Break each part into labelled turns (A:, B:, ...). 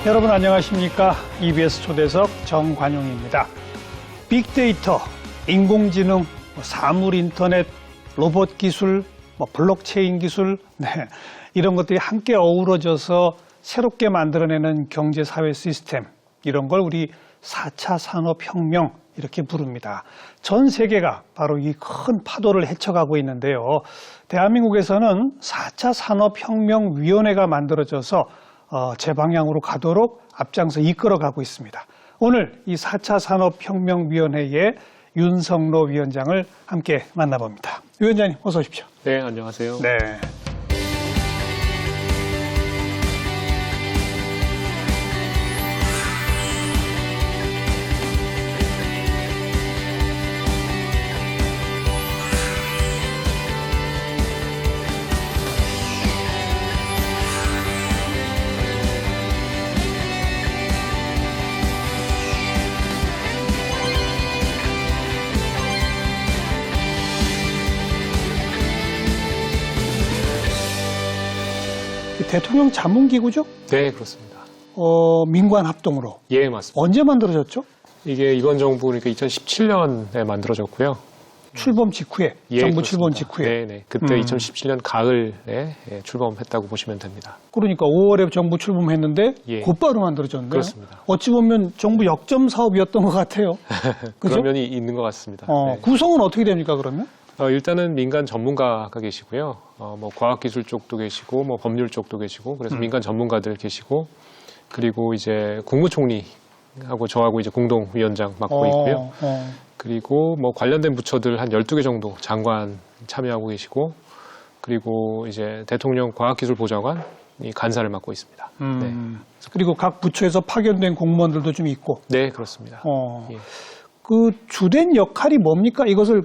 A: 여러분 안녕하십니까? EBS 초대석 정관용입니다. 빅데이터, 인공지능, 사물인터넷, 로봇 기술, 블록체인 기술, 이런 것들이 함께 어우러져서 새롭게 만들어내는 경제사회 시스템, 이런 걸 우리 4차 산업혁명 이렇게 부릅니다. 전 세계가 바로 이 큰 파도를 헤쳐가고 있는데요. 대한민국에서는 4차 산업혁명위원회가 만들어져서 제 방향으로 가도록 앞장서 이끌어가고 있습니다. 오늘 이 4차 산업혁명위원회의 윤성로 위원장을 함께 만나봅니다. 위원장님 어서 오십시오.
B: 네, 안녕하세요.
A: 네. 대통령 자문기구죠?
B: 네, 그렇습니다.
A: 민관 합동으로.
B: 예, 맞습니다.
A: 언제 만들어졌죠?
B: 이게 이번 정부 그러니까 2017년에 만들어졌고요.
A: 출범 직후에,
B: 예,
A: 정부
B: 그렇습니다.
A: 출범 직후에.
B: 네, 네. 그때 2017년 가을에 출범했다고 보시면 됩니다.
A: 그러니까 5월에 정부 출범했는데
B: 예.
A: 곧바로 만들어졌네요.
B: 그렇습니다.
A: 어찌 보면 정부 역점 사업이었던 것 같아요. 그죠?
B: 그런 면이 있는 것 같습니다. 네.
A: 구성은 어떻게 됩니까, 그러면?
B: 일단은 민간 전문가가 계시고요. 과학기술 쪽도 계시고, 법률 쪽도 계시고, 그래서 민간 전문가들 계시고, 그리고 이제 국무총리하고 저하고 이제 공동위원장 맡고 있고요. 그리고 관련된 부처들 한 12개 정도 장관 참여하고 계시고, 그리고 이제 대통령 과학기술보좌관이 간사를 맡고 있습니다. 네.
A: 그리고 각 부처에서 파견된 공무원들도 좀 있고.
B: 네, 그렇습니다. 예.
A: 그 주된 역할이 뭡니까? 이것을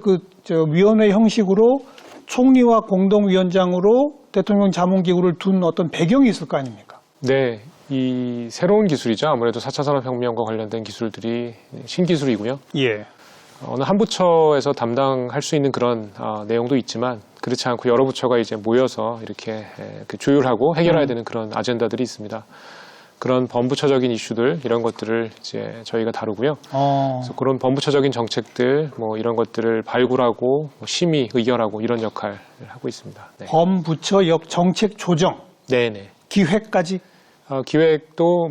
A: 위원회 형식으로 총리와 공동위원장으로 대통령 자문기구를 둔 어떤 배경이 있을 거 아닙니까?
B: 네, 이 새로운 기술이죠. 아무래도 4차 산업혁명과 관련된 기술들이 신기술이고요.
A: 예.
B: 어느 한 부처에서 담당할 수 있는 그런 내용도 있지만 그렇지 않고 여러 부처가 이제 모여서 이렇게 조율하고 해결해야 되는 그런 아젠다들이 있습니다. 그런 범부처적인 이슈들 이런 것들을 이제 저희가 다루고요. 그래서 그런 범부처적인 정책들 이런 것들을 발굴하고 심의 의결하고 이런 역할을 하고 있습니다. 네.
A: 범부처 정책 조정,
B: 네네.
A: 기획까지.
B: 기획도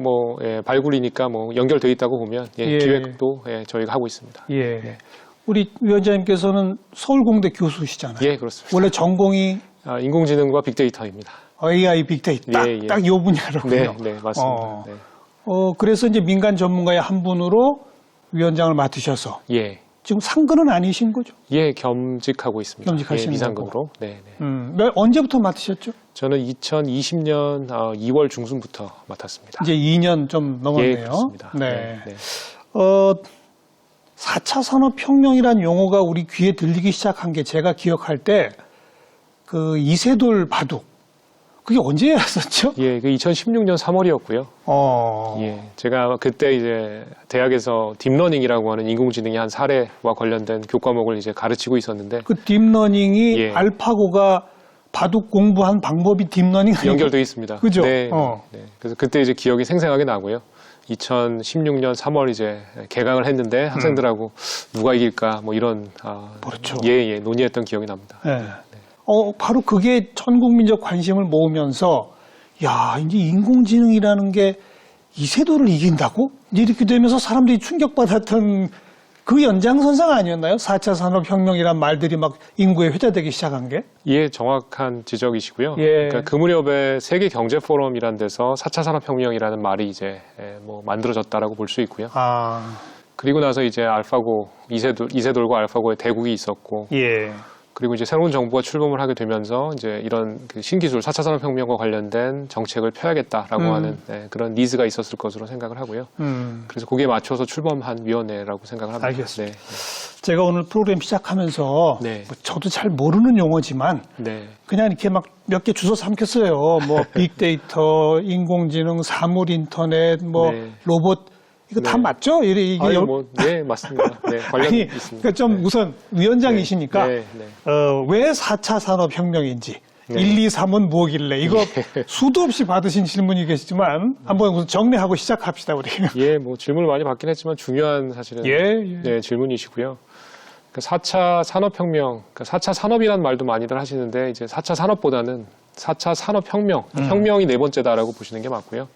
B: 발굴이니까 연결돼 있다고 보면 기획도 저희가 하고 있습니다.
A: 예. 네. 우리 위원장님께서는 서울공대 교수시잖아요.
B: 예, 그렇습니다.
A: 원래 전공이
B: 인공지능과 빅데이터입니다.
A: AI 빅데이터 딱 요 분야로군요.
B: 네, 네, 맞습니다. 네.
A: 그래서 이제 민간 전문가의 한 분으로 위원장을 맡으셔서
B: 예.
A: 지금 상근은 아니신 거죠?
B: 예, 겸직하고 있습니다.
A: 겸직하시는
B: 미상근으로. 네, 네.
A: 언제부터 맡으셨죠?
B: 저는 2020년 2월 중순부터 맡았습니다.
A: 이제 2년 좀 넘었네요.
B: 예, 그렇습니다.
A: 네.
B: 네.
A: 4차 산업혁명이라는 용어가 우리 귀에 들리기 시작한 게 제가 기억할 때 그 이세돌 바둑 그게 언제였었죠?
B: 예, 그 2016년 3월이었고요.
A: 예,
B: 제가 그때 이제 대학에서 딥러닝이라고 하는 인공지능의 한 사례와 관련된 교과목을 이제 가르치고 있었는데
A: 그 딥러닝이 알파고가 바둑 공부한 방법이 딥러닝 아니에요?
B: 연결돼 있습니다.
A: 그죠?
B: 네, 네. 그래서 그때 이제 기억이 생생하게 나고요. 2016년 3월 이제 개강을 했는데 학생들하고 누가 이길까 이런
A: 그렇죠.
B: 논의했던 기억이 납니다.
A: 네. 바로 그게 전 국민적 관심을 모으면서 이제 인공지능이라는 게 이세돌을 이긴다고? 이렇게 되면서 사람들이 충격받았던 그 연장선상 아니었나요? 4차 산업혁명이란 말들이 막 인구에 회자되기 시작한 게?
B: 예, 정확한 지적이시고요.
A: 예.
B: 그러니까 그 무렵에 세계경제포럼이란 데서 4차 산업혁명이라는 말이 이제 만들어졌다라고 볼 수 있고요. 그리고 나서 이제 알파고, 이세돌과 알파고의 대국이 있었고,
A: 예.
B: 그리고 이제 새로운 정부가 출범을 하게 되면서 이제 이런 그 신기술 4차 산업혁명과 관련된 정책을 펴야겠다라고 하는 그런 니즈가 있었을 것으로 생각을 하고요. 그래서 거기에 맞춰서 출범한 위원회라고 생각을 합니다.
A: 알겠습니다. 제가 오늘 프로그램 시작하면서
B: 네.
A: 저도 잘 모르는 용어지만 그냥 이렇게 막 몇 개 주워 삼켰어요. 빅데이터, 인공지능, 사물인터넷, 로봇 이거 다 맞죠? 이게
B: 네, 맞습니다. 네, 관련이 있습니다.
A: 그러니까 좀 우선 위원장이시니까 왜 4차 산업혁명인지
B: 네.
A: 1, 2, 3은 뭐길래 이거 수도 없이 받으신 질문이 계시지만 한번 우선 정리하고 시작합시다 우리.
B: 예, 뭐 질문을 많이 받긴 했지만 중요한 사실은 네, 질문이시고요. 그 4차 산업혁명, 그러니까 4차 산업이라는 말도 많이들 하시는데 이제 4차 산업보다는 4차 산업혁명, 혁명이 네 번째다라고 보시는 게 맞고요.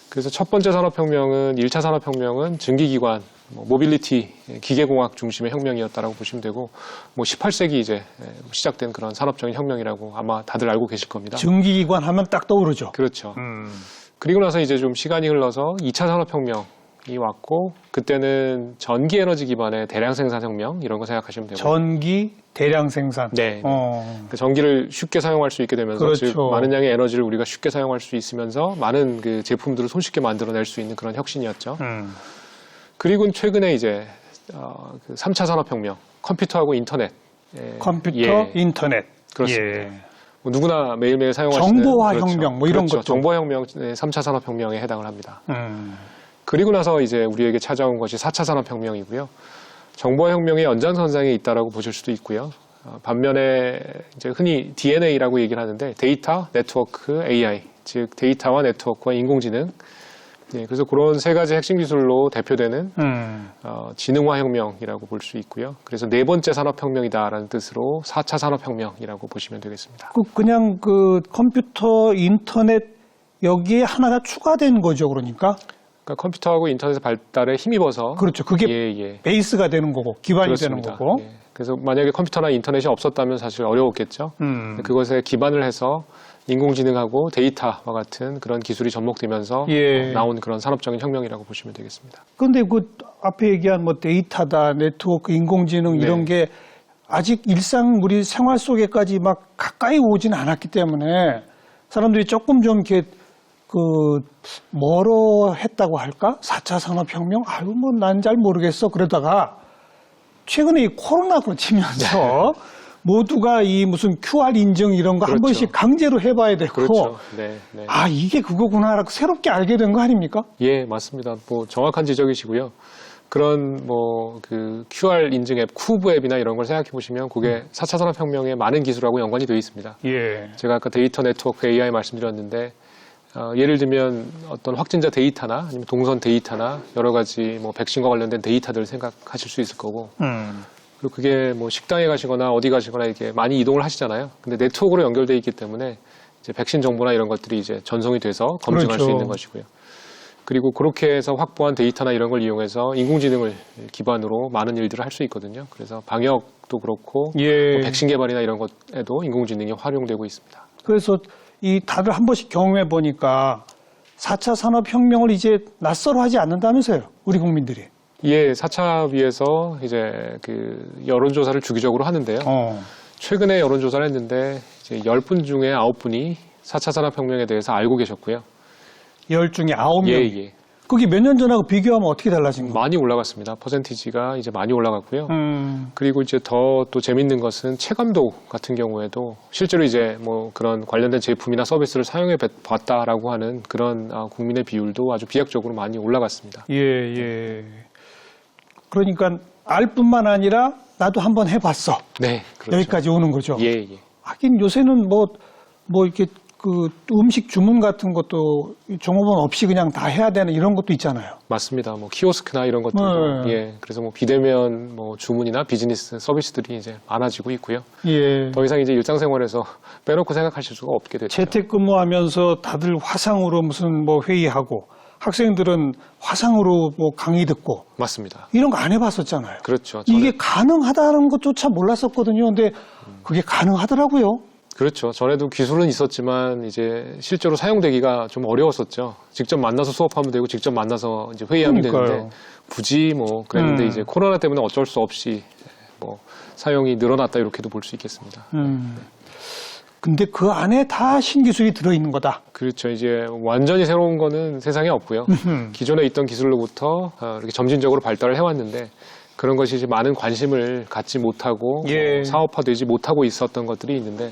B: 그래서 첫 번째 산업혁명은 1차 산업혁명은 증기기관, 모빌리티, 기계공학 중심의 혁명이었다라고 보시면 되고, 뭐 18세기 이제 시작된 그런 산업적인 혁명이라고 아마 다들 알고 계실 겁니다.
A: 증기기관 하면 딱 떠오르죠.
B: 그렇죠. 그리고 나서 이제 좀 시간이 흘러서 2차 산업혁명이 왔고, 그때는 전기 에너지 기반의 대량 생산 혁명 이런 거 생각하시면 되고.
A: 전기 대량 생산.
B: 네. 그 전기를 쉽게 사용할 수 있게 되면서
A: 그렇죠.
B: 즉 많은 양의 에너지를 우리가 쉽게 사용할 수 있으면서 많은 그 제품들을 손쉽게 만들어낼 수 있는 그런 혁신이었죠. 그리고 최근에 이제 그 3차 산업혁명, 컴퓨터하고 인터넷.
A: 컴퓨터, 인터넷.
B: 그렇습니다.
A: 예.
B: 뭐 누구나 매일매일 사용하시는
A: 정보화
B: 그렇죠.
A: 혁명 뭐 이런
B: 그렇죠.
A: 것도.
B: 정보혁명 3차 산업혁명에 해당을 합니다. 그리고 나서 이제 우리에게 찾아온 것이 4차 산업혁명이고요. 정보혁명의 연장선상에 있다라고 보실 수도 있고요. 반면에 이제 흔히 DNA라고 얘기를 하는데 데이터, 네트워크, AI, 즉 데이터와 네트워크와 인공지능. 네, 그래서 그런 세 가지 핵심 기술로 대표되는 지능화 혁명이라고 볼 수 있고요. 그래서 네 번째 산업혁명이다라는 뜻으로 4차 산업혁명이라고 보시면 되겠습니다.
A: 그냥 그 컴퓨터, 인터넷 여기에 하나가 추가된 거죠, 그러니까.
B: 그러니까 컴퓨터하고 인터넷의 발달에 힘입어서
A: 그렇죠. 그게 베이스가 되는 거고 기반이
B: 그렇습니다.
A: 되는 거고.
B: 예. 그래서 만약에 컴퓨터나 인터넷이 없었다면 사실 어려웠겠죠. 그것에 기반을 해서 인공지능하고 데이터와 같은 그런 기술이 접목되면서 나온 그런 산업적인 혁명이라고 보시면 되겠습니다.
A: 그런데 그 앞에 얘기한 뭐 데이터다, 네트워크, 인공지능 이런 게 아직 일상 우리 생활 속에까지 막 가까이 오진 않았기 때문에 사람들이 조금 좀 이렇게 멀어 했다고 할까? 4차 산업혁명? 아유, 뭐 난 잘 모르겠어. 그러다가 최근에 이 코로나가 치면서 모두가 이 무슨 QR 인증 이런 거 한 번씩 강제로 해봐야 되고.
B: 그렇죠.
A: 아, 이게 그거구나라고 새롭게 알게 된 거 아닙니까?
B: 예, 맞습니다. 뭐 정확한 지적이시고요. 그런 뭐 그 QR 인증 앱, 쿠브 앱이나 이런 걸 생각해 보시면 그게 4차 산업혁명의 많은 기술하고 연관이 되어 있습니다.
A: 예.
B: 제가 아까 데이터 네트워크 AI 말씀드렸는데 예를 들면 어떤 확진자 데이터나 아니면 동선 데이터나 여러 가지 뭐 백신과 관련된 데이터들을 생각하실 수 있을 거고 그리고 그게 뭐 식당에 가시거나 어디 가시거나 이게 많이 이동을 하시잖아요. 근데 네트워크로 연결되어 있기 때문에 이제 백신 정보나 이런 것들이 이제 전송이 돼서 검증할 수 있는 것이고요. 그리고 그렇게 해서 확보한 데이터나 이런 걸 이용해서 인공지능을 기반으로 많은 일들을 할 수 있거든요. 그래서 방역도 그렇고 뭐 백신 개발이나 이런 것에도 인공지능이 활용되고 있습니다.
A: 그래서 이 다들 한 번씩 경험해 보니까 4차 산업혁명을 이제 낯설어 하지 않는다면서요, 우리 국민들이.
B: 예, 4차위에서 이제 그 여론조사를 주기적으로 하는데요. 최근에 여론조사를 했는데 이제 10분 중에 9분이 4차 산업혁명에 대해서 알고 계셨고요.
A: 10 중에 9명.
B: 예.
A: 그게 몇 년 전하고 비교하면 어떻게 달라진 거예요?
B: 많이 올라갔습니다. 퍼센티지가 이제 많이 올라갔고요. 그리고 이제 더 또 재밌는 것은 체감도 같은 경우에도 실제로 이제 뭐 그런 관련된 제품이나 서비스를 사용해 봤다라고 하는 그런 국민의 비율도 아주 비약적으로 많이 올라갔습니다.
A: 예. 그러니까 알 뿐만 아니라 나도 한번 해봤어.
B: 네, 그렇죠.
A: 여기까지 오는 거죠.
B: 예.
A: 하긴 요새는 뭐 이렇게 그 음식 주문 같은 것도 종업원 없이 그냥 다 해야 되는 이런 것도 있잖아요.
B: 맞습니다. 뭐 키오스크나 이런 것들도 예. 그래서 뭐 비대면 뭐 주문이나 비즈니스 서비스들이 이제 많아지고 있고요.
A: 예.
B: 더 이상 이제 일상생활에서 빼놓고 생각하실 수가 없게 됐죠.
A: 재택근무하면서 다들 화상으로 무슨 뭐 회의하고 학생들은 화상으로 뭐 강의 듣고
B: 맞습니다.
A: 이런 거 안 해봤었잖아요.
B: 그렇죠.
A: 이게 가능하다는 것조차 몰랐었거든요. 근데 그게 가능하더라고요.
B: 그렇죠. 전에도 기술은 있었지만 이제 실제로 사용되기가 좀 어려웠었죠. 직접 만나서 수업하면 되고 직접 만나서 이제 회의하면 되는데 굳이 뭐 그랬는데 이제 코로나 때문에 어쩔 수 없이 뭐 사용이 늘어났다 이렇게도 볼 수 있겠습니다.
A: 근데 그 안에 다 신기술이 들어있는 거다.
B: 그렇죠. 이제 완전히 새로운 거는 세상에 없고요. 기존에 있던 기술로부터 이렇게 점진적으로 발달을 해왔는데 그런 것이 이제 많은 관심을 갖지 못하고 사업화되지 못하고 있었던 것들이 있는데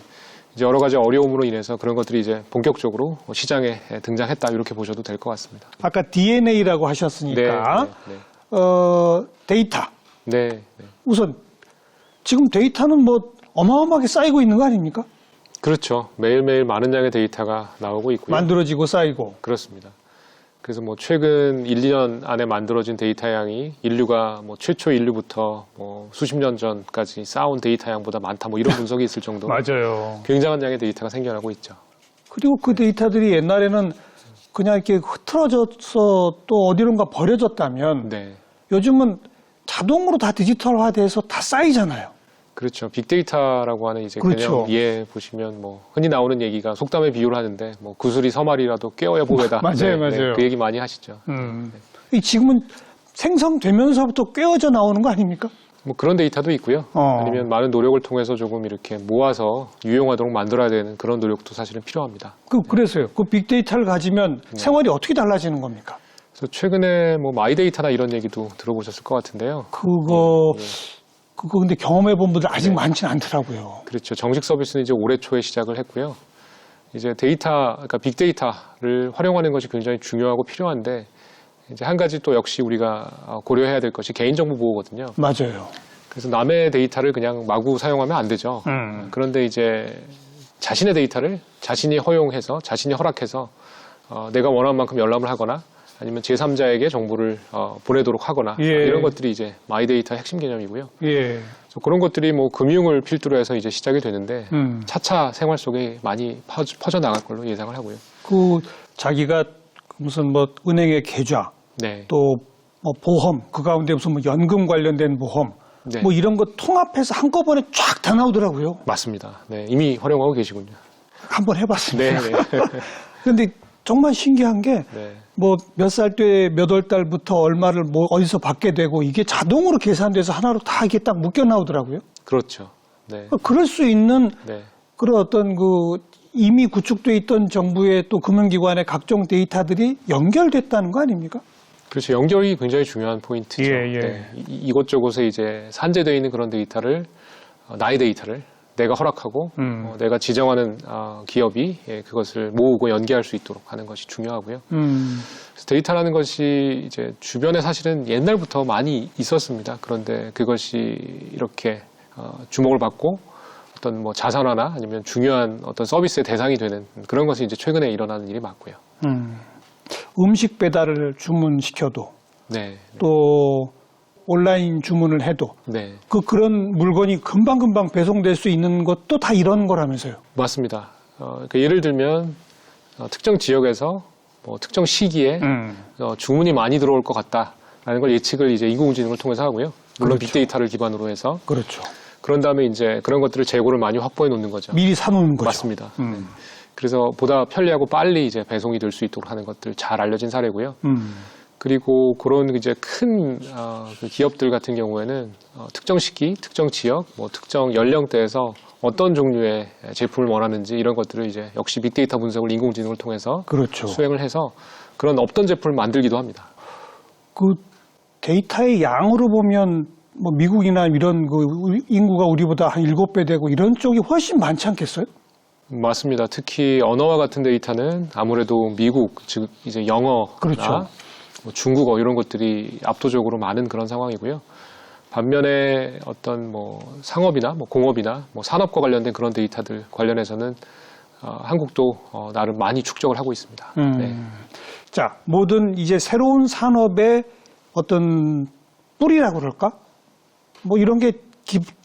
B: 이제 여러 가지 어려움으로 인해서 그런 것들이 이제 본격적으로 시장에 등장했다 이렇게 보셔도 될 것 같습니다.
A: 아까 DNA라고 하셨으니까 데이터. 우선 지금 데이터는 뭐 어마어마하게 쌓이고 있는 거 아닙니까?
B: 그렇죠. 매일매일 많은 양의 데이터가 나오고 있고요.
A: 만들어지고 쌓이고.
B: 그렇습니다. 그래서 뭐 최근 1, 2년 안에 만들어진 데이터 양이 인류가 뭐 최초 인류부터 뭐 수십 년 전까지 쌓아온 데이터 양보다 많다 뭐 이런 분석이 있을 정도로
A: 맞아요.
B: 굉장한 양의 데이터가 생겨나고 있죠.
A: 그리고 그 데이터들이 옛날에는 그냥 이렇게 흐트러져서 또 어디론가 버려졌다면
B: 네.
A: 요즘은 자동으로 다 디지털화돼서 다 쌓이잖아요.
B: 그렇죠. 빅데이터라고 하는 이제
A: 그렇죠.
B: 개념 이해 보시면 뭐 흔히 나오는 얘기가 속담에 비유를 하는데 뭐 구슬이 서말이라도 꿰어야 보배다.
A: 맞아요, 맞아요.
B: 그 얘기 많이 하시죠.
A: 이 지금은 생성되면서부터 꿰어져 나오는 거 아닙니까?
B: 뭐 그런 데이터도 있고요. 아니면 많은 노력을 통해서 조금 이렇게 모아서 유용하도록 만들어야 되는 그런 노력도 사실은 필요합니다.
A: 그래서요. 그 빅데이터를 가지면 생활이 어떻게 달라지는 겁니까?
B: 그래서 최근에 뭐 마이데이터나 이런 얘기도 들어보셨을 것 같은데요.
A: 그거 근데 경험해 본 분들 아직 많지는 않더라고요.
B: 그렇죠. 정식 서비스는 이제 올해 초에 시작을 했고요. 이제 그러니까 빅데이터를 활용하는 것이 굉장히 중요하고 필요한데 이제 한 가지 또 역시 우리가 고려해야 될 것이 개인정보 보호거든요.
A: 맞아요.
B: 그래서 남의 데이터를 그냥 마구 사용하면 안 되죠. 그런데 이제 자신의 데이터를 자신이 허용해서 자신이 허락해서 내가 원하는 만큼 열람을 하거나 아니면 제3자에게 정보를 보내도록 하거나 이런 것들이 이제 마이데이터의 핵심 개념이고요.
A: 예.
B: 그런 것들이 뭐 금융을 필두로 해서 이제 시작이 되는데 차차 생활 속에 많이 퍼져 나갈 걸로 예상을 하고요.
A: 자기가 무슨 뭐 은행의 계좌,
B: 네.
A: 또 뭐 보험, 그 가운데 무슨 뭐 연금 관련된 보험,
B: 네.
A: 뭐 이런 거 통합해서 한꺼번에 쫙 다 나오더라고요.
B: 맞습니다. 네, 이미 활용하고 계시군요.
A: 한번 해봤습니다.
B: 네.
A: 그런데 정말 신기한 게
B: 네.
A: 뭐 몇 살 때 몇 월 달부터 얼마를 뭐 어디서 받게 되고 이게 자동으로 계산돼서 하나로 다 이게 딱 묶여 나오더라고요.
B: 그렇죠. 네.
A: 그럴 수 있는
B: 네.
A: 그런 어떤 이미 구축돼 있던 정부의 또 금융기관의 각종 데이터들이 연결됐다는 거 아닙니까?
B: 그렇죠. 연결이 굉장히 중요한 포인트죠.
A: 예.
B: 네. 이곳저곳에 이제 산재되어 있는 그런 데이터를 나의 데이터를 내가 허락하고 내가 지정하는 기업이 그것을 모으고 연계할 수 있도록 하는 것이 중요하고요. 그래서 데이터라는 것이 이제 주변에 사실은 옛날부터 많이 있었습니다. 그런데 그것이 이렇게 주목을 받고 어떤 뭐 자산화나 아니면 중요한 어떤 서비스의 대상이 되는 그런 것이 이제 최근에 일어나는 일이 많고요.
A: 음식 배달을 주문시켜도
B: 네.
A: 또 온라인 주문을 해도
B: 네.
A: 그런 물건이 금방금방 배송될 수 있는 것도 다 이런 거라면서요.
B: 맞습니다. 그러니까 예를 들면 특정 지역에서 뭐 특정 시기에 주문이 많이 들어올 것 같다라는 걸 예측을 이제 인공지능을 통해서 하고요. 물론
A: 그렇죠.
B: 빅데이터를 기반으로 해서
A: 그렇죠.
B: 그런 다음에 이제 그런 것들을 재고를 많이 확보해 놓는 거죠.
A: 미리 사놓는 거죠.
B: 맞습니다. 그래서 보다 편리하고 빨리 이제 배송이 될 수 있도록 하는 것들 잘 알려진 사례고요. 그리고 그런 이제 큰 그 기업들 같은 경우에는 특정 시기, 특정 지역, 뭐 특정 연령대에서 어떤 종류의 제품을 원하는지 이런 것들을 이제 역시 빅데이터 분석을 인공지능을 통해서
A: 그렇죠.
B: 수행을 해서 그런 없던 제품을 만들기도 합니다.
A: 그 데이터의 양으로 보면 뭐 미국이나 이런 인구가 우리보다 한 7배 되고 이런 쪽이 훨씬 많지 않겠어요?
B: 맞습니다. 특히 언어와 같은 데이터는 아무래도 미국, 즉 이제 영어나
A: 그렇죠.
B: 뭐 중국어 이런 것들이 압도적으로 많은 그런 상황이고요. 반면에 어떤 뭐 상업이나 뭐 공업이나 뭐 산업과 관련된 그런 데이터들 관련해서는 한국도 나름 많이 축적을 하고 있습니다. 네.
A: 자, 모든 이제 새로운 산업의 어떤 뿌리라고 그럴까? 뭐 이런 게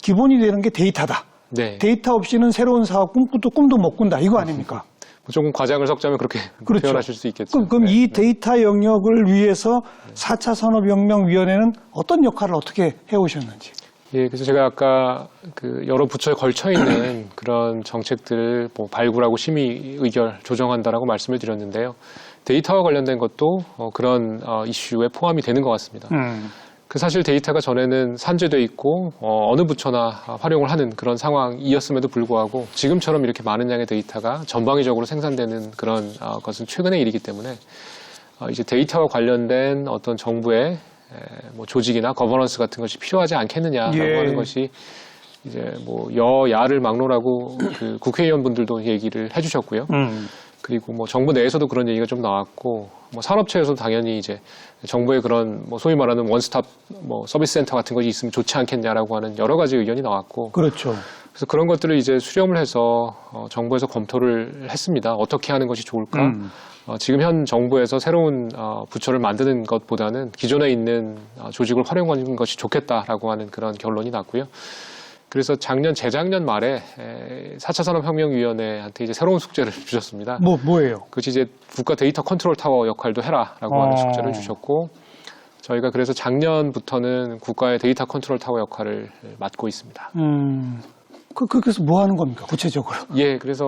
A: 기본이 되는 게 데이터다.
B: 네.
A: 데이터 없이는 새로운 사업 꿈도 못 꾼다. 이거 아닙니까?
B: 조금 과장을 섞자면 그렇게
A: 그렇죠.
B: 표현하실 수 있겠죠.
A: 그럼
B: 네.
A: 이 데이터 영역을 위해서 4차 산업혁명위원회는 어떤 역할을 어떻게 해오셨는지.
B: 예, 그래서 제가 아까 그 여러 부처에 걸쳐 있는 그런 정책들을 뭐 발굴하고 심의 의결 조정한다라고 말씀을 드렸는데요. 데이터와 관련된 것도 그런 이슈에 포함이 되는 것 같습니다. 그 사실 데이터가 전에는 산재돼 있고 어느 부처나 활용을 하는 그런 상황이었음에도 불구하고 지금처럼 이렇게 많은 양의 데이터가 전방위적으로 생산되는 그런 것은 최근의 일이기 때문에 이제 데이터와 관련된 어떤 정부의 뭐 조직이나 거버넌스 같은 것이 필요하지 않겠느냐라고 하는 것이 이제 뭐 여야를 막론하고 그 국회의원분들도 얘기를 해주셨고요. 그리고 뭐 정부 내에서도 그런 얘기가 좀 나왔고 뭐 산업체에서도 당연히 이제 정부의 그런 뭐 소위 말하는 원스톱 뭐 서비스 센터 같은 것이 있으면 좋지 않겠냐라고 하는 여러 가지 의견이 나왔고
A: 그렇죠.
B: 그래서 그런 것들을 이제 수렴을 해서 정부에서 검토를 했습니다. 어떻게 하는 것이 좋을까? 지금 현 정부에서 새로운 부처를 만드는 것보다는 기존에 있는 조직을 활용하는 것이 좋겠다라고 하는 그런 결론이 났고요. 그래서 재작년 말에 4차 산업혁명위원회한테 이제 새로운 숙제를 주셨습니다.
A: 뭐예요?
B: 그것이 이제 국가 데이터 컨트롤 타워 역할도 해라라고 하는 숙제를 주셨고, 저희가 그래서 작년부터는 국가의 데이터 컨트롤 타워 역할을 맡고 있습니다.
A: 그래서 뭐 하는 겁니까, 구체적으로?
B: 예, 그래서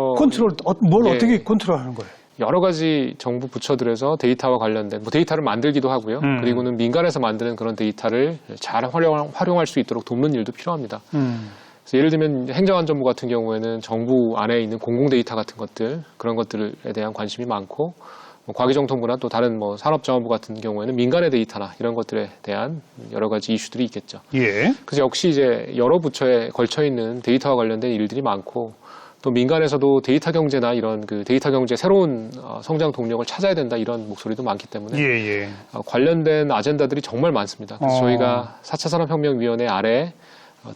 A: 뭘
B: 예.
A: 어떻게 컨트롤하는 거예요?
B: 여러 가지 정부 부처들에서 데이터와 관련된 데이터를 만들기도 하고요. 그리고는 민간에서 만드는 그런 데이터를 잘 활용할 수 있도록 돕는 일도 필요합니다. 그래서 예를 들면 행정안전부 같은 경우에는 정부 안에 있는 공공 데이터 같은 것들, 그런 것들에 대한 관심이 많고, 과기정통부나 또 다른 산업자원부 같은 경우에는 민간의 데이터나 이런 것들에 대한 여러 가지 이슈들이 있겠죠.
A: 예.
B: 그래서 역시 이제 여러 부처에 걸쳐 있는 데이터와 관련된 일들이 많고, 또 민간에서도 데이터 경제나 이런 그 데이터 경제 새로운 성장 동력을 찾아야 된다 이런 목소리도 많기 때문에 관련된 아젠다들이 정말 많습니다. 그래서 저희가 4차 산업혁명위원회 아래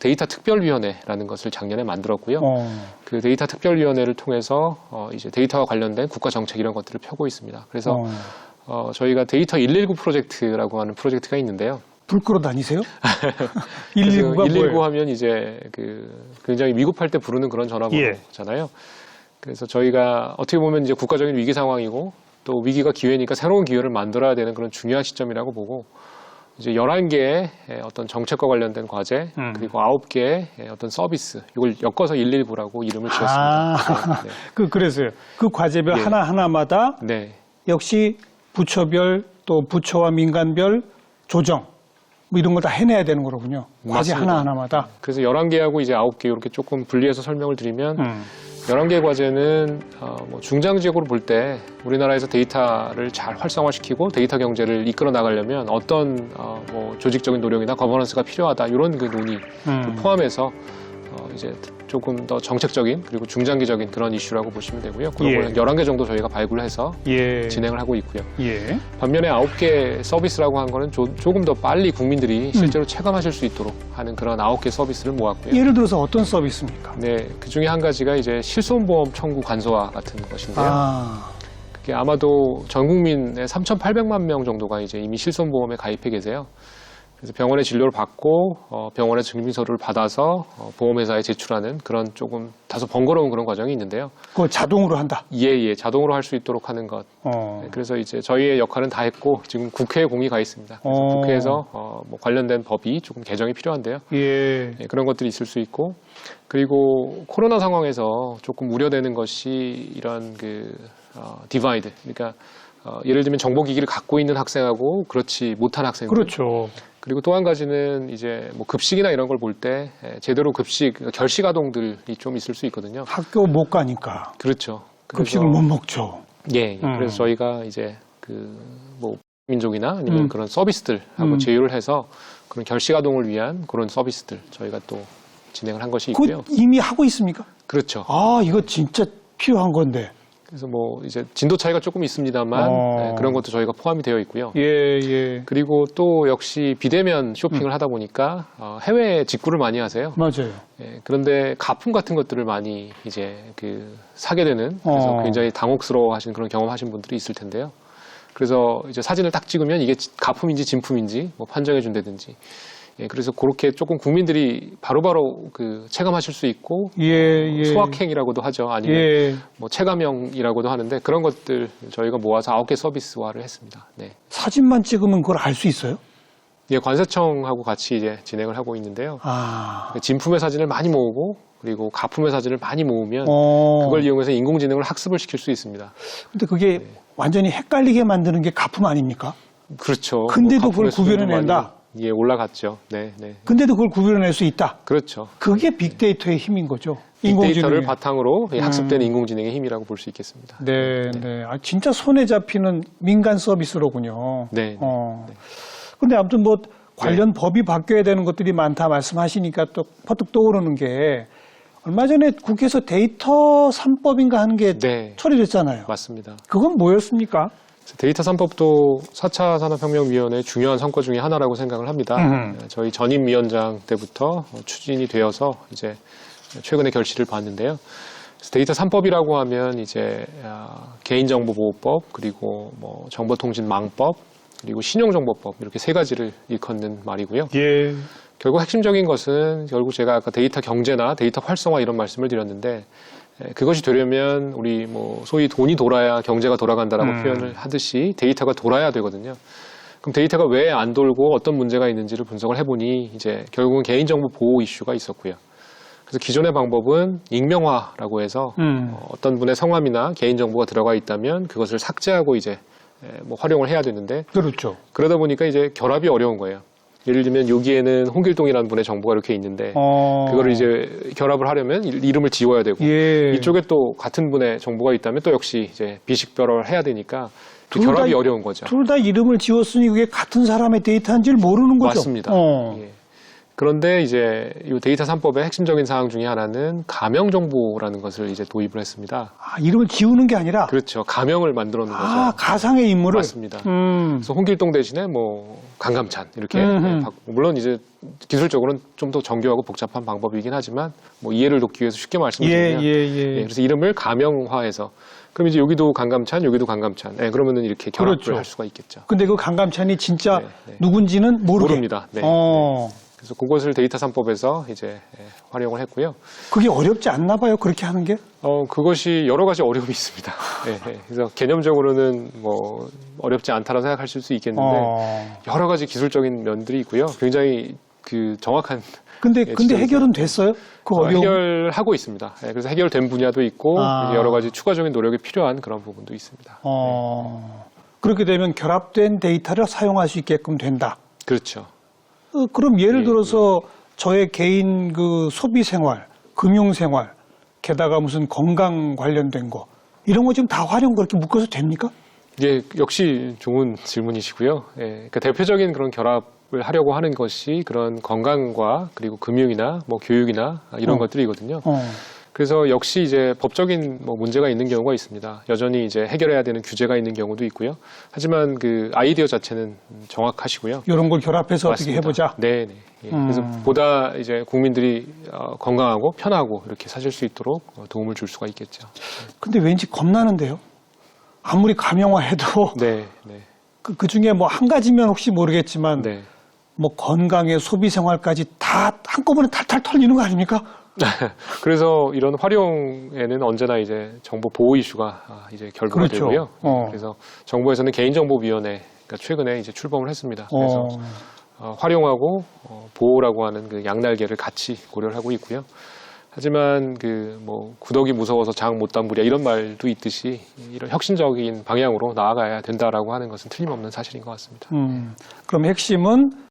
B: 데이터 특별위원회라는 것을 작년에 만들었고요. 그 데이터 특별위원회를 통해서 이제 데이터와 관련된 국가 정책 이런 것들을 펴고 있습니다. 그래서 저희가 데이터 119 프로젝트라고 하는 프로젝트가 있는데요.
A: 불 끄러 다니세요? 119가
B: 119
A: 뭐예요?
B: 하면 이제 굉장히 위급할 때 부르는 그런 전화번호잖아요. 그래서 저희가 어떻게 보면 이제 국가적인 위기 상황이고 또 위기가 기회니까 새로운 기회를 만들어야 되는 그런 중요한 시점이라고 보고 이제 11개의 어떤 정책과 관련된 과제 그리고 9개의 어떤 서비스 이걸 엮어서 119라고 이름을 지었습니다. 네.
A: 그래서요. 그 과제별 하나하나마다 역시 부처별 또 부처와 민간별 조정 이런 걸 다 해내야 되는 거로군요. 과제
B: 맞습니다.
A: 하나하나마다.
B: 그래서 11개하고 이제 9개 이렇게 조금 분리해서 설명을 드리면 11개 과제는 중장기적으로 볼 때 우리나라에서 데이터를 잘 활성화시키고 데이터 경제를 이끌어 나가려면 어떤 조직적인 노력이나 거버넌스가 필요하다 이런 그 논의 포함해서 이제 조금 더 정책적인 그리고 중장기적인 그런 이슈라고 보시면 되고요. 그런 걸 11개 정도 저희가 발굴을 해서 진행을 하고 있고요. 반면에 9개 서비스라고 한 거는 조금 더 빨리 국민들이 실제로 체감하실 수 있도록 하는 그런 9개 서비스를 모았고요.
A: 예를 들어서 어떤 서비스입니까?
B: 네, 그 중에 한 가지가 이제 실손보험 청구 간소화 같은 것인데요. 그게 아마도 전 국민의 3,800만 명 정도가 이제 이미 실손보험에 가입해 계세요. 그래서 병원의 진료를 받고 병원의 증빙서류를 받아서 보험회사에 제출하는 그런 조금 다소 번거로운 그런 과정이 있는데요.
A: 그걸 자동으로 한다?
B: 예, 자동으로 할 수 있도록 하는 것. 네, 그래서 이제 저희의 역할은 다 했고 지금 국회에 공의가 있습니다. 그래서 국회에서 관련된 법이 조금 개정이 필요한데요. 네, 그런 것들이 있을 수 있고 그리고 코로나 상황에서 조금 우려되는 것이 이런 디바이드. 그러니까 예를 들면 정보기기를 갖고 있는 학생하고 그렇지 못한 학생들.
A: 그렇죠.
B: 그리고 또 한 가지는 이제 급식이나 이런 걸 볼 때 제대로 결식 아동들이 좀 있을 수 있거든요.
A: 학교 못 가니까.
B: 그렇죠.
A: 급식을 못 먹죠.
B: 그래서 저희가 이제 민족이나 아니면 그런 서비스들하고 제휴를 해서 그런 결식 아동을 위한 그런 서비스들 저희가 또 진행을 한 것이 있고요.
A: 이미 하고 있습니까?
B: 그렇죠.
A: 이거 진짜 필요한 건데.
B: 그래서 이제 진도 차이가 조금 있습니다만 그런 것도 저희가 포함이 되어 있고요. 그리고 또 역시 비대면 쇼핑을 하다 보니까 해외 직구를 많이 하세요.
A: 맞아요.
B: 그런데 가품 같은 것들을 많이 이제 사게 되는 그래서 굉장히 당혹스러워하시는 그런 경험하신 분들이 있을 텐데요. 그래서 이제 사진을 딱 찍으면 이게 가품인지 진품인지 판정해 준다든지. 그래서 그렇게 조금 국민들이 바로바로 체감하실 수 있고 소확행이라고도 하죠. 아니면 체감형이라고도 하는데 그런 것들 저희가 모아서 9개 서비스화를 했습니다. 네.
A: 사진만 찍으면 그걸 알 수 있어요?
B: 관세청하고 같이 이제 진행을 하고 있는데요. 진품의 사진을 많이 모으고 그리고 가품의 사진을 많이 모으면 그걸 이용해서 인공지능을 학습을 시킬 수 있습니다.
A: 근데 그게 완전히 헷갈리게 만드는 게 가품 아닙니까?
B: 그렇죠.
A: 근데도 그걸 구별해낸다?
B: 올라갔죠. 네.
A: 근데도 그걸 구별해낼 수 있다?
B: 그렇죠.
A: 그게 빅데이터의 힘인 거죠.
B: 빅데이터를 바탕으로 학습된 인공지능의 힘이라고 볼 수 있겠습니다.
A: 네. 진짜 손에 잡히는 민간 서비스로군요.
B: 네.
A: 근데 아무튼 관련 법이 바뀌어야 되는 것들이 많다 말씀하시니까 또 퍼뜩 떠오르는 게 얼마 전에 국회에서 데이터 3법인가 하는 게 처리됐잖아요.
B: 맞습니다.
A: 그건 뭐였습니까?
B: 데이터 3법도 4차 산업혁명위원회의 중요한 성과 중에 하나라고 생각을 합니다. 저희 전임 위원장 때부터 추진이 되어서 이제 최근에 결실을 봤는데요. 그래서 데이터 3법이라고 하면 이제 개인정보보호법, 그리고 뭐 정보통신망법, 그리고 신용정보법 이렇게 세 가지를 일컫는 말이고요.
A: 예.
B: 결국 핵심적인 것은 결국 제가 아까 데이터 경제나 데이터 활성화 이런 말씀을 드렸는데 그것이 되려면 우리 뭐 소위 돈이 돌아야 경제가 돌아간다라고 표현을 하듯이 데이터가 돌아야 되거든요. 그럼 데이터가 왜 안 돌고 어떤 문제가 있는지를 분석을 해보니 이제 결국은 개인정보 보호 이슈가 있었고요. 그래서 기존의 방법은 익명화라고 해서 어떤 분의 성함이나 개인정보가 들어가 있다면 그것을 삭제하고 이제 뭐 활용을 해야 되는데
A: 그렇죠.
B: 그러다 보니까 이제 결합이 어려운 거예요. 예를 들면 여기에는 홍길동이라는 분의 정보가 이렇게 있는데 그거를 이제 결합을 하려면 이름을 지워야 되고
A: 예.
B: 이쪽에 또 같은 분의 정보가 있다면 또 역시 이제 비식별화를 해야 되니까 결합이 어려운 거죠.
A: 둘 다 이름을 지웠으니 그게 같은 사람의 데이터인지를 모르는 거죠.
B: 맞습니다. 예. 그런데 이제 이 데이터 3법의 핵심적인 사항 중에 하나는 가명 정보라는 것을 이제 도입을 했습니다.
A: 아, 이름을 지우는 게 아니라
B: 그렇죠. 가명을 만들어 놓은 거죠.
A: 아, 가상의 인물을
B: 맞습니다. 그래서 홍길동 대신에 뭐 강감찬 이렇게 물론 이제 기술적으로는 좀 더 정교하고 복잡한 방법이긴 하지만 뭐 이해를 돕기 위해서 쉽게 말씀드리면 그래서 이름을 가명화해서 그럼 이제 여기도 강감찬, 여기도 강감찬. 그러면은 이렇게 결합을
A: 그렇죠.
B: 할 수가 있겠죠.
A: 근데 그 강감찬이 진짜
B: 네.
A: 누군지는
B: 모릅니다. 네.
A: 어.
B: 그래서 그것을 데이터 3법에서 이제 활용을 했고요.
A: 그게 어렵지 않나 봐요. 그렇게 하는 게?
B: 그것이 여러 가지 어려움이 있습니다. 그래서 개념적으로는 뭐 어렵지 않다라고 생각하실 수 있겠는데 여러 가지 기술적인 면들이 있고요. 굉장히 그 정확한
A: 근데 해결은 됐어요? 그 어려움?
B: 해결하고 있습니다. 그래서 해결된 분야도 있고 이제 여러 가지 추가적인 노력이 필요한 그런 부분도 있습니다.
A: 그렇게 되면 결합된 데이터를 사용할 수 있게끔 된다.
B: 그렇죠.
A: 그럼 예를 들어서 저의 개인 그 소비 생활, 금융 생활, 게다가 무슨 건강 관련된 거 이런 거 지금 다 활용 그렇게 묶어서 됩니까?
B: 예, 역시 좋은 질문이시고요. 그러니까 대표적인 그런 결합을 하려고 하는 것이 그런 건강과 그리고 금융이나 뭐 교육이나 이런 것들이거든요. 그래서 역시 이제 법적인 뭐 문제가 있는 경우가 있습니다. 여전히 이제 해결해야 되는 규제가 있는 경우도 있고요. 하지만 그 아이디어 자체는 정확하시고요.
A: 이런 걸 결합해서
B: 맞습니다.
A: 어떻게 해보자.
B: 네. 그래서 보다 이제 국민들이 건강하고 편하고 이렇게 사실 수 있도록 도움을 줄 수가 있겠죠.
A: 근데 왠지 겁나는데요. 아무리 가명화해도
B: 네.
A: 그 중에 뭐 한 가지면 혹시 모르겠지만 뭐 건강에 소비 생활까지 다 한꺼번에 탈탈 털리는 거 아닙니까?
B: 그래서 이런 활용에는 언제나 이제 정보 보호 이슈가 이제 결부가 되고요. 그래서 정부에서는 개인정보위원회가 최근에 이제 출범을 했습니다. 그래서 활용하고 보호라고 하는 그 양날개를 같이 고려를 하고 있고요. 하지만 그 뭐 구더기 무서워서 장 못 담그랴 이런 말도 있듯이 이런 혁신적인 방향으로 나아가야 된다라고 하는 것은 틀림없는 사실인 것 같습니다.
A: 그럼 핵심은